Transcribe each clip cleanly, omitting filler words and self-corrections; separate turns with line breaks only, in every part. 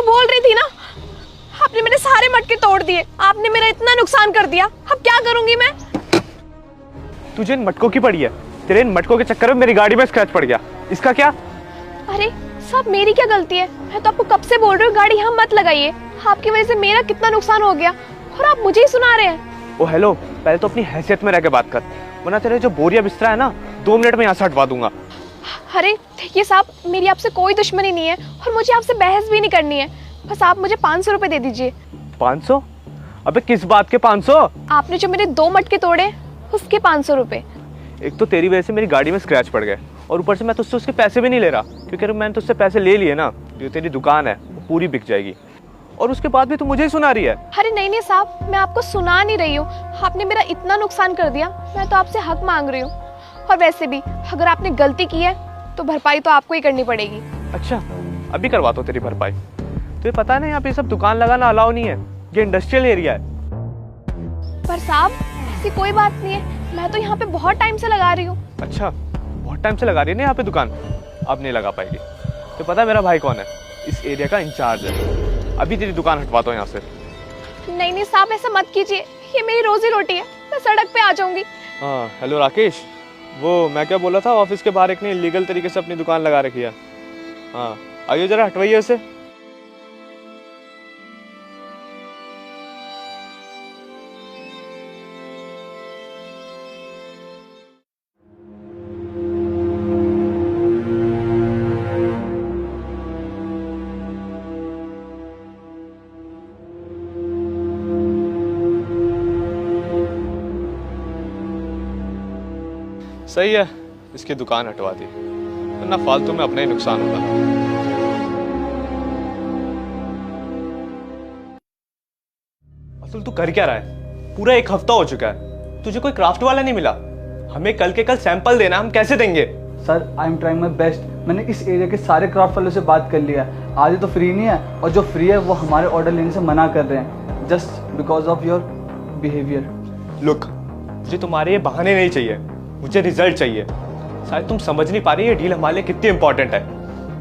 बोल रही थी ना, आपने मेरे सारे मटके तोड़ दिए, आपने मेरा इतना नुकसान कर दिया, अब क्या करूंगी मैं?
तुझे इन मटकों की पड़ी है, तेरे इन मटकों के चक्कर में मेरी गाड़ी में स्क्रैच पड़ गया, इसका क्या?
अरे साहब, मेरी क्या गलती है? मैं तो आपको कब से बोल रही हूँ गाड़ी यहाँ मत लगाइए, आपकी वजह से मेरा कितना नुकसान हो गया और आप मुझे ही सुना रहे हैं।
ओ हेलो, पहले तो अपनी हैसियत में रह के बात कर, वरना तेरे जो बोरिया बिस्तरा है ना 2 मिनट में यहाँ से हटवा दूंगा।
अरे देखिए साहब, मेरी आपसे कोई दुश्मनी नहीं है और मुझे आपसे बहस भी नहीं करनी है, बस आप मुझे 500 रुपए दे दीजिए।
500? अबे किस बात के 500?
आपने जो मेरे 2 मटके तोड़े उसके 500 रुपए।
एक तो तेरी वजह से मेरी गाड़ी में स्क्रैच पड़ गए और ऊपर से मैं तुझसे उसके पैसे भी नहीं ले रहा, क्योंकि मैंने तुझसे पैसे ले लिए ना, जो तेरी दुकान है वो पूरी बिक जाएगी, और उसके बाद भी तू मुझे ही सुना रही है।
अरे नहीं साहब, मैं आपको सुना नहीं रही हूँ, आपने मेरा इतना नुकसान कर दिया, मैं तो आपसे हक मांग रही हूँ। और वैसे भी अगर आपने गलती की है तो भरपाई तो आपको ही करनी पड़ेगी।
अच्छा, अभी करवा दो तेरी भरपाई। तुझे पता है ना यहाँ पे सब दुकान लगाना अलाउ नहीं है, ये इंडस्ट्रियल एरिया है।
पर साहब ऐसी कोई बात नहीं है, मैं तो यहाँ पे बहुत टाइम से लगा रही हूँ।
अच्छा, बहुत टाइम से लगा रही है ना यहाँ पे दुकान, अब नहीं लगा पाएगी। तो पता है मेरा भाई कौन है? इस एरिया का इंचार्ज है, अभी तेरी दुकान हटवा दो यहाँ से।
नहीं साहब, ऐसा मत कीजिए, ये मेरी रोजी रोटी है, मैं सड़क पे आ जाऊंगी।
हाँ हेलो राकेश, वो मैं क्या बोला था, ऑफिस के बाहर एक ने इलीगल तरीके से अपनी दुकान लगा रखी है। हाँ आइए जरा हटवाइए उसे। सही है, इसकी दुकान हटवा दी, वरना फालतू में अपना ही नुकसान होगा। असल तू कर क्या रहा है? पूरा 1 हफ्ता हो चुका है, तुझे कोई क्राफ्ट वाला नहीं मिला। हमें कल के कल सैंपल देना, हम कैसे देंगे?
Sir I am trying my best, मैंने इस एरिया के सारे क्राफ्ट वालों से बात कर लिया है, आधे तो फ्री नहीं है और जो फ्री है वो हमारे ऑर्डर लेने से मना कर रहे हैं, just because of your behaviour.
Look, मुझे तुम्हारे ये बहाने नहीं चाहिए, मुझे रिजल्ट चाहिए। शायद तुम समझ नहीं पा रही ये डील हमारे लिए कितनी इंपॉर्टेंट है।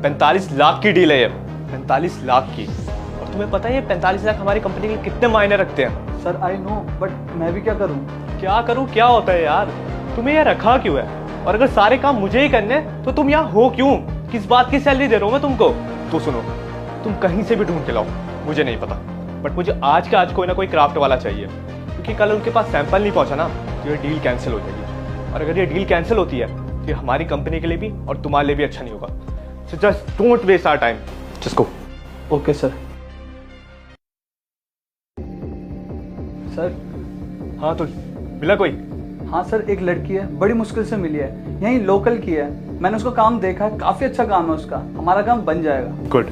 45 लाख की डील है ये, 45 लाख की, और तुम्हें पता है ये 45 लाख हमारी कंपनी के कितने मायने रखते हैं?
सर आई नो, बट मैं भी क्या करूं?
क्या करूं क्या होता है यार? तुम्हें यहाँ रखा क्यों है? और अगर सारे काम मुझे ही करने तो तुम यहाँ हो क्यों? किस बात की सैलरी दे रहा हूँ मैं तुमको? तो सुनो, तुम कहीं से भी ढूंढ के लाओ, मुझे नहीं पता, बट मुझे आज के आज कोई ना कोई क्राफ्ट वाला चाहिए, क्योंकि कल उनके पास सैंपल नहीं पहुंचा ना तो ये डील कैंसिल हो जाएगी, और अगर ये डील कैंसिल होती है तो ये हमारी कंपनी के लिए भी और तुम्हारे लिए भी अच्छा नहीं होगा। So just don't waste our time, just go.
Okay sir. Sir
हाँ तो मिला कोई?
हाँ सर, एक लड़की है, बड़ी मुश्किल से मिली है, यहीं लोकल की है, मैंने उसका काम देखा है, काफ़ी अच्छा काम है उसका, हमारा काम बन जाएगा।
गुड,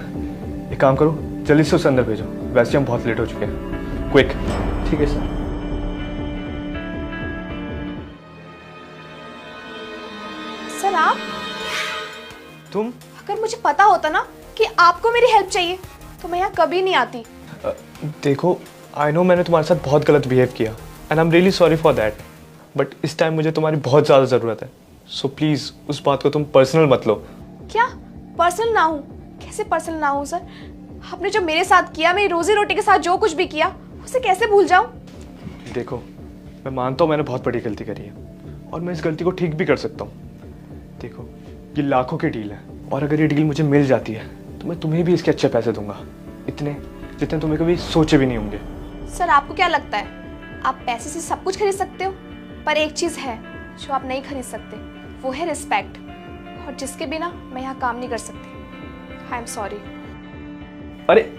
एक काम करो, जल्दी से उसे अंदर भेजो, वैसे हम बहुत लेट हो चुके हैं। क्विक।
ठीक है सर।
सर आप,
तुम?
अगर मुझे पता होता ना कि आपको मेरी हेल्प चाहिए तो मैं यहाँ कभी नहीं आती।
देखो, आई नो मैंने तुम्हारे साथ बहुत गलत बिहेव किया and I am really sorry for that, but इस टाइम मुझे तुम्हारी बहुत ज़्यादा ज़रूरत है, सो प्लीज़ उस बात को तुम पर्सनल मत लो।
क्या पर्सनल ना हूँ? कैसे पर्सनल ना हूँ सर? आपने जो मेरे साथ किया, मेरी रोजी रोटी के साथ जो कुछ भी किया, उसे कैसे भूल जाऊँ? देखो,
मैं मानता हूँ मैंने बहुत बड़ी गलती करी है और मैं इस गलती को ठीक भी कर सकता हूँ। देखो, ये लाखों की डील है और अगर ये डील मुझे मिल जाती है तो मैं तुम्हें भी इसके अच्छे पैसे दूंगा, इतने जितने तुम्हें कभी सोचे भी नहीं होंगे।
सर आपको क्या लगता है आप पैसे से सब कुछ खरीद सकते हो? पर एक चीज़ है जो आप नहीं खरीद सकते, वो है रिस्पेक्ट, और जिसके बिना मैं यहाँ काम नहीं कर सकती। I am sorry.
अरे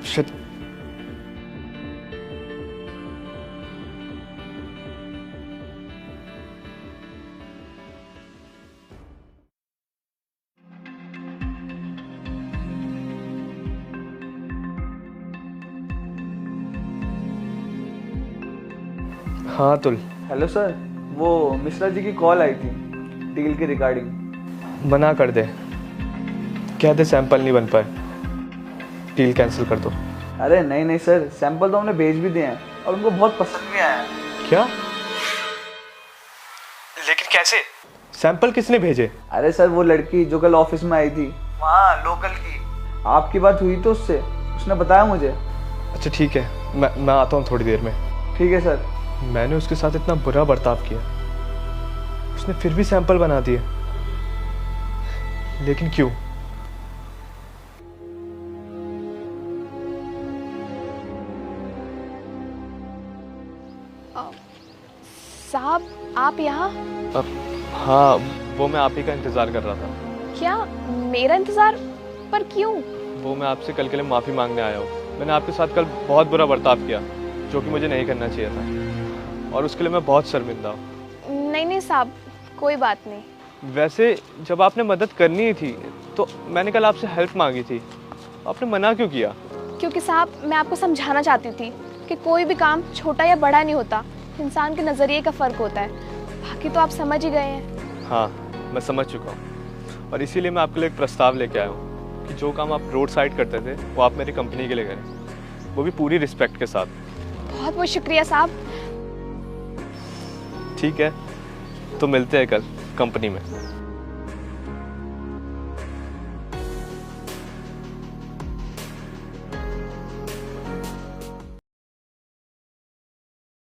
शिट। हाँ तुल।
हेलो सर, वो मिश्रा जी की कॉल आई थी डील के रिगार्डिंग।
मना कर दे, क्या दे सैंपल नहीं बन पाए, डील कैंसिल कर दो।
अरे नहीं सर, सैंपल तो हमने भेज भी दिए हैं और उनको बहुत पसंद भी आया है।
क्या? लेकिन कैसे? सैंपल किसने भेजे?
अरे सर, वो लड़की जो कल ऑफिस में आई थी, वहाँ लोकल की, आपकी बात हुई तो उससे, उसने बताया मुझे।
अच्छा ठीक है, मैं आता हूँ थोड़ी देर में।
ठीक है सर।
मैंने उसके साथ इतना बुरा बर्ताव किया, उसने फिर भी सैंपल बना दिए, लेकिन क्यों?
साहब आप यहाँ?
अब हाँ, वो मैं आप ही का इंतज़ार कर रहा था।
क्या मेरा इंतज़ार? पर क्यों?
वो मैं आपसे कल के लिए माफ़ी मांगने आया हूँ। मैंने आपके साथ कल बहुत बुरा बर्ताव किया, जो कि मुझे नहीं करना चाहिए था, और उसके लिए मैं बहुत शर्मिंदा हूँ।
नहीं साहब, कोई बात नहीं।
वैसे जब आपने मदद करनी ही थी तो मैंने कल आपसे हेल्प मांगी थी, आपने मना क्यों किया?
क्योंकि साहब मैं आपको समझाना चाहती थी कि कोई भी काम छोटा या बड़ा नहीं होता, इंसान के नज़रिए का फ़र्क होता है। बाकी तो आप समझ ही गए हैं।
हाँ, मैं समझ चुका हूँ, और इसीलिए मैं आपके लिए एक प्रस्ताव लेके आया हूँ कि जो काम आप रोड साइड करते थे वो आप मेरी कंपनी के लिए करें, वो भी पूरी रिस्पेक्ट के साथ।
बहुत बहुत शुक्रिया साहब।
ठीक है, तो मिलते हैं कल कंपनी में।